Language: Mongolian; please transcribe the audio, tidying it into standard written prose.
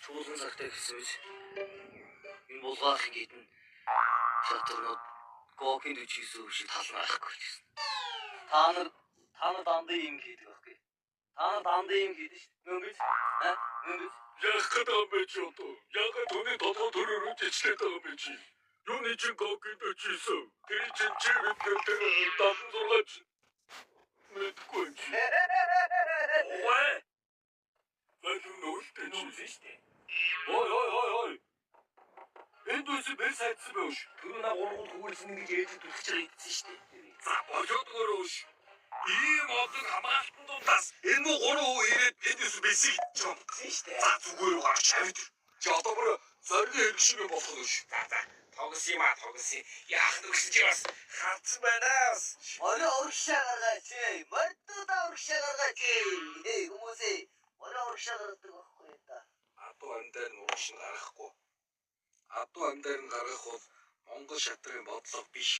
Чуулган цагтай гэсэн үз. Энэ булгаах гидэн шатарнууд гокинд үчигсэн шиг талнаахгүй гэсэн. Та нар дандаа юм хийдэг байхгүй. Та нар дандаа юм хийдэг шүү. Мөн биз? Мөн биз? Яг гэдэг юм байж юу? Яг түүний толгой төрөөрөө жичлээд байгаа юм байж. Юуны чин гокинд үчигсэн. Тэр чин чивэд дан зургач. Мэдгүй юм чи. Ой. Бэлэн нөлтэй чи шүү дээ. Ой. Энд үс бэр сайдсан биш. Тэр на гургуул хөвөрсөн гэж ээлжид үлдчихэж байгаа идсэн шүү дээ. За божоод гөрөөш. Ийм олон хамгаалтан дундаас энэ гурван хүү ирээд энд үс бэлсийг идчихсэн шүү дээ. За зүгээр гарч авид. Чи одоо бүр зориг хэрэг шиг болох нь ш. За. Тогс юм. Яах нь гэсэн чи бас хавцсан байна. Орой урагшаа гаргаач. Мордоо урагшаа гаргаач. Хүмүүсээ орой урагшаа гаргадаг байхгүй та. Адуу амьдаар нь урагш гаргахгүй. Адуу амьдаар нь гаргах бол Монгол шатрын бодлого биш.